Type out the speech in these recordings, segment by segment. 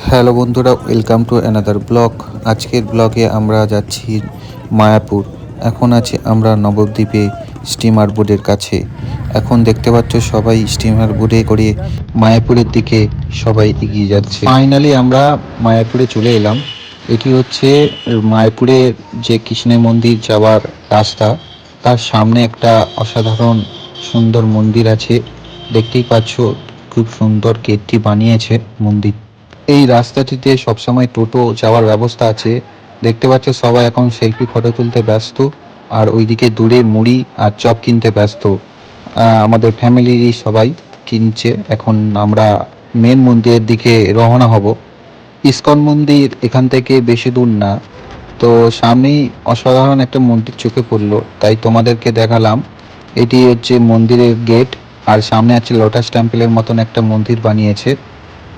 Hello বন্ধুরা, welcome to another blog. আজকের ব্লগে আমরা যাচ্ছি মায়াপুর। এখন আছি আমরা নবদ্বীপে স্টিমার বোর্ডের কাছে। এখন দেখতে পাচ্ছ সবাই স্টিমার বোর্ডে করে মায়াপুরের দিকে সবাই এগিয়ে যাচ্ছে। ফাইনালি আমরা মায়াপুরে চলে এলাম। এটি হচ্ছে মায়াপুরের যে কৃষ্ণের মন্দির যাওয়ার রাস্তা, তার সামনে একটা অসাধারণ সুন্দর মন্দির আছে। দেখতেই পাচ্ছ খুব সুন্দর গেটটি বানিয়েছে মন্দির। এই রাস্তাটিতে সবসময় টোটো যাওয়ার ব্যবস্থা আছে। দেখতে পাচ্ছ সবাই এখন সেলফি ফটো তুলতে ব্যস্ত, আর ওইদিকে দূরে মুড়ি আর চপ কিনতে ব্যস্ত। আমাদের ফ্যামিলিরই সবাই কিনছে। এখন আমরা মেন মন্দিরের দিকে রওনা হব। ইসকন মন্দির এখান থেকে বেশি দূর না, তো সামনেই অসাধারণ একটা মন্দির চোখে পড়লো, তাই তোমাদেরকে দেখালাম। এটি হচ্ছে মন্দিরের গেট, আর সামনে আছে লোটাস টেম্পলের মতন একটা মন্দির বানিয়েছে।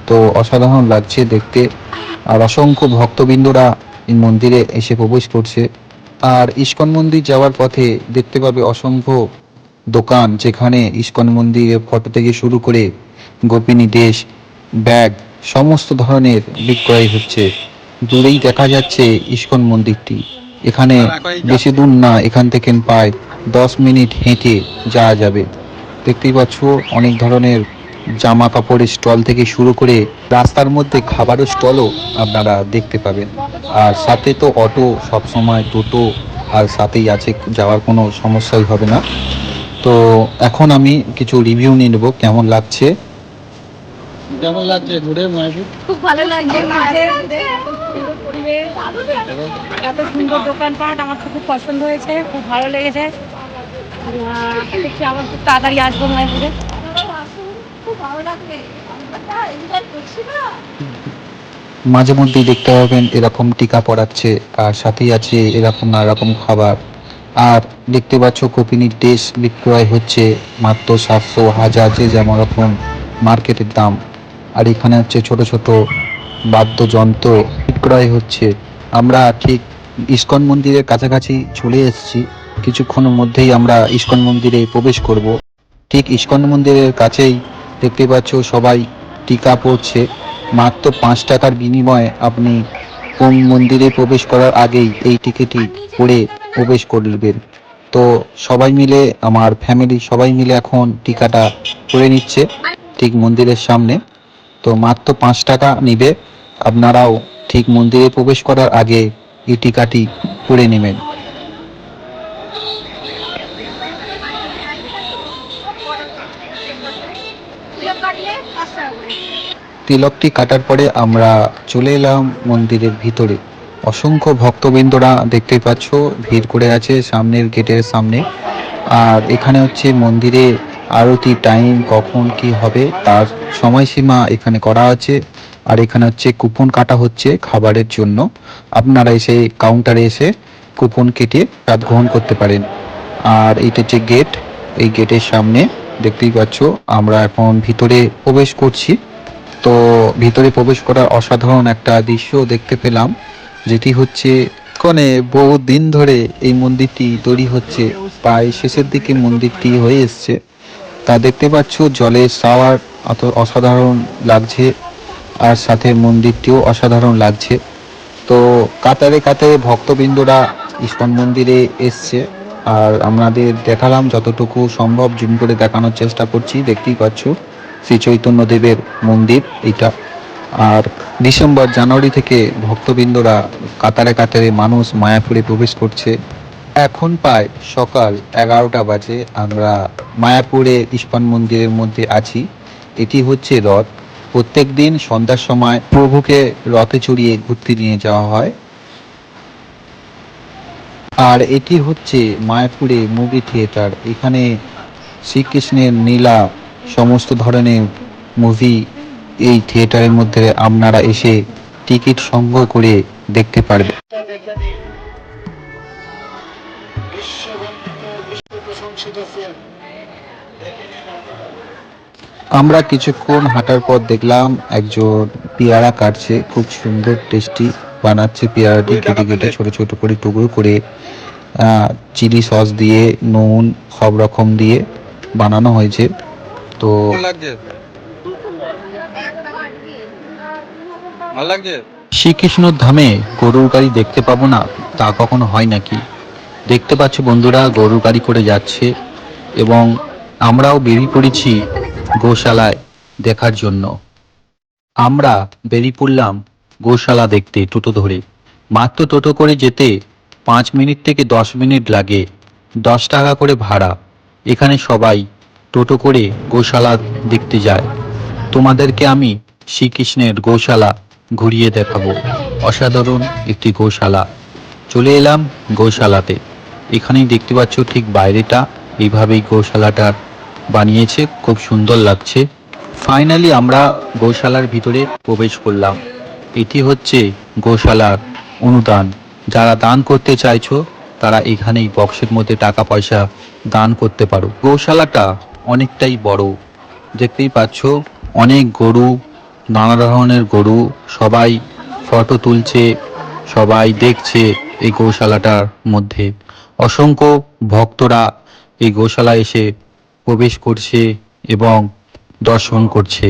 তো অসাধারণ লাগছে দেখতে, আর অসংখ্য ভক্তবৃন্দরা এই মন্দিরে এসে প্রবেশ করছে। আর ইস্কন মন্দির যাওয়ার পথে দেখতে পাবে অসংখ্য দোকান, যেখানে ইস্কন মন্দিরের ফটো থেকে শুরু করে গোপিনী ড্রেস, ব্যাগ, সমস্ত ধরনের বিক্রয় হচ্ছে। দূরেই দেখা যাচ্ছে ইস্কন মন্দিরটি। এখানে বেশি দূর না, এখান থেকে প্রায় 10 মিনিট হেঁটে যাওয়া যাবে। দেখতেই পাচ্ছ অনেক ধরনের জামা কাপড়ের স্টল থেকে শুরু করে রাস্তার মধ্যে খাবারের স্টলও আপনারা দেখতে পাবেন। আর সাথে তো অটো সবসময়, টোটো আর সাথেই আছে, যাওয়ার কোনো সমস্যাই হবে না। তো এখন আমি কিছু রিভিউ নিয়ে নেবো কেমন লাগছে। কেমন লাগছে ঘুরে মায়াপুর? খুব ভালো লাগছে। পরিবেশ, এত সুন্দর দোকানপাট আমার তো খুব পছন্দ হয়েছে, খুব ভালো লেগেছে। দেখছি আমার খুব তাড়াতাড়ি আসবো মায়াপুরে। খুব ভালো লাগবে। মাঝে মধ্যেই দেখতে পাবেন এরকম টিকা পড়াচ্ছে, আর সাথেই আছে এরকম নানা রকম খাবার। আর দেখতে পাচ্ছ কপিনীর ড্রেস বিক্রয় হচ্ছে মাত্র 700, 1000, যে যেমন রকম মার্কেটের দাম। আর এখানে হচ্ছে ছোট ছোট বাদ্যযন্ত্র বিক্রয় হচ্ছে। আমরা ঠিক ইস্কন মন্দিরের কাছাকাছি চলে এসেছি। কিছুক্ষণের মধ্যেই আমরা ইস্কন মন্দিরে প্রবেশ করব। ঠিক ইস্কন মন্দিরের কাছেই দেখতে পাচ্ছ সবাই টিকা পড়ছে। মাত্র 5 টাকার বিনিময়ে আপনি কোন মন্দিরে প্রবেশ করার আগেই এই টিকিটটি পড়ে প্রবেশ করবেন। তো সবাই মিলে, আমার ফ্যামিলি সবাই মিলে এখন টিকাটা করে নিচ্ছে ঠিক মন্দিরের সামনে। তো মাত্র 5 টাকা নিবে। আপনারাও ঠিক মন্দিরে প্রবেশ করার আগে এই টিকাটি করে নেবেন। তিলকটি কাটার পরে আমরা চলে এলাম মন্দিরের ভিতরে। অসংখ্য ভক্তবৃন্দরা দেখতে পাচ্ছ ভিড় করে আছে সামনের গেটের সামনে। আর এখানে হচ্ছে মন্দিরে আরতি টাইম কখন কি হবে তার সময়সীমা এখানে করা আছে। আর এখানে হচ্ছে কুপন কাটা হচ্ছে খাবারের জন্য। আপনারা এসে কাউন্টারে এসে কুপন কেটে স্বাদ গ্রহণ করতে পারেন। আর এইটা হচ্ছে গেট। এই গেটের সামনে দেখতেই পাচ্ছ আমরা এখন ভিতরে প্রবেশ করছি। তো ভিতরে প্রবেশ করার অসাধারণ একটা দৃশ্য দেখতে পেলাম, যেটি হচ্ছে কোনে বহু দিন ধরে এই মন্দিরটি তৈরি হচ্ছে, প্রায় শেষের দিকে মন্দিরটি হয়ে এসছে। তা দেখতে পাচ্ছ জলের শাওয়ার অসাধারণ লাগছে, আর সাথে মন্দিরটিও অসাধারণ লাগছে। তো কাতারে কাতারে ভক্তবৃন্দরা ইস্কন মন্দিরে এসছে, আর আমাদের দেখালাম যতটুকু সম্ভব জুম করে দেখানোর চেষ্টা করছি। দেখতেই পাচ্ছ শ্রী চৈতন্যদেবের মন্দির এইটা। আর ডিসেম্বর জানুয়ারি থেকে ভক্তবৃন্দরা কাতারে কাতারে মানুষ মায়াপুরে প্রবেশ করছে। এখন প্রায় সকাল 11টা বাজে। আমরা মায়াপুরে ইস্কন মন্দিরের মধ্যে আছি। এটি হচ্ছে রথ। প্রত্যেক দিন সন্ধ্যার সময় প্রভুকে রথে চড়িয়ে ঘুরতে নিয়ে যাওয়া হয়। আর এটি হচ্ছে মায়াপুরে মুভি থিয়েটার। এখানে শ্রীকৃষ্ণের নীলা সমস্ত ধরনের মুভি এই থিয়েটারের মধ্যে আপনারা এসে টিকিট সংগ্রহ করে দেখতে পারবেন। আমরা কিছুক্ষণ হাঁটার পর দেখলাম একজন পেয়ারা কাটছে, খুব সুন্দর টেস্টি বানাচ্ছে পেয়ারাটি। কেটে কেটে ছোট ছোট করে টুকরো করে চিলি সস দিয়ে, নুন সব রকম দিয়ে বানানো হয়েছে। তো ভালো লাগছে। শ্রীকৃষ্ণর ধামে গরুর গাড়ি দেখতে পাবো না তা কখনো হয় নাকি? দেখতে পাচ্ছ বন্ধুরা, গরুর গাড়ি করে যাচ্ছে এবং আমরাও বেরিয়ে পড়েছি গোশালায় দেখার জন্য। আমরা বেরিয়ে পড়লাম গোশালা দেখতে টোটো ধরে। মাত্র টোটো করে যেতে 5 মিনিট থেকে 10 মিনিট লাগে। 10 টাকা করে ভাড়া। এখানে সবাই টোটো করে গোশালা দেখতে যায়। তোমাদেরকে আমি শ্রীকৃষ্ণের গোশালা ঘুরিয়ে দেখাবো। অসাধারণ একটি গোশালা। চলে এলাম গোশালাতে। এখানেই দেখতে পাচ্ছ ঠিক বাইরেটা এইভাবেই গোশালাটা বানিয়েছে, খুব সুন্দর লাগছে। ফাইনালি আমরা গোশালার ভিতরে প্রবেশ করলাম। এটি হচ্ছে গোশালার অনুদান। যারা দান করতে চাইছো তারা এখানেই বক্সের মধ্যে টাকা পয়সা দান করতে পারো। গোশালাটা অনেকটাই বড়, দেখতেই পাচ্ছ অনেক গরু, নানা ধরনের গরু। সবাই ফটো তুলছে, সবাই দেখছে এই গোশালাটার মধ্যে। অসংখ্য ভক্তরা এই গোশালায় এসে প্রবেশ করছে এবং দর্শন করছে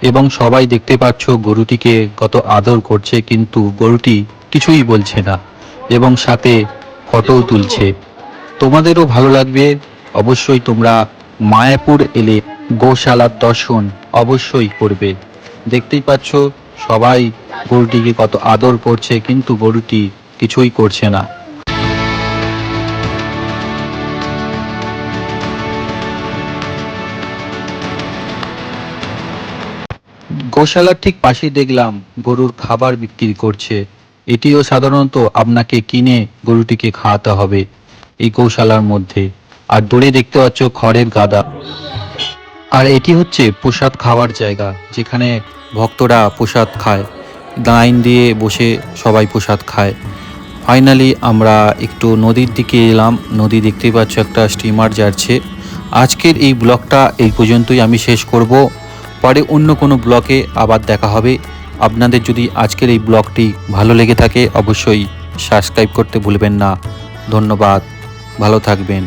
এবং সবাই দেখতে পাচ্ছ গরুটিকে কত আদর করছে, কিন্তু গরুটি কিছুই বলছে না এবং সাথে ফটোও তুলছে। তোমাদেরও ভালো লাগবে। অবশ্যই তোমরা মায়াপুর এলে গোশালার দর্শন অবশ্যই করবে। দেখতেই পাচ্ছ সবাই গরুটিকে কত আদর করছে, কিন্তু গরুটি কিছুই করছে না। গোশালার ঠিক পাশেই দেখলাম গরুর খাবার বিক্রি করছে। এটিও সাধারণত আপনাকে কিনে গরুটিকে খাওয়াতে হবে এই গৌশালার মধ্যে। আর দূরে দেখতে পাচ্ছ খড়ের গাদা। আর এটি হচ্ছে প্রসাদ খাওয়ার জায়গা, যেখানে ভক্তরা প্রসাদ খায়। লাইন দিয়ে বসে সবাই প্রসাদ খায়। ফাইনালি আমরা একটু নদীর দিকে এলাম। নদী দেখতেই পাচ্ছ, একটা স্টিমার যাচ্ছে। আজকের এই ব্লগটা এই পর্যন্তই আমি শেষ করব। পরে অন্য কোনো ব্লগে আবার দেখা হবে। আপনাদের যদি আজকের এই ব্লগটি ভালো লেগে থাকে অবশ্যই সাবস্ক্রাইব করতে ভুলবেন না। ধন্যবাদ, ভালো থাকবেন।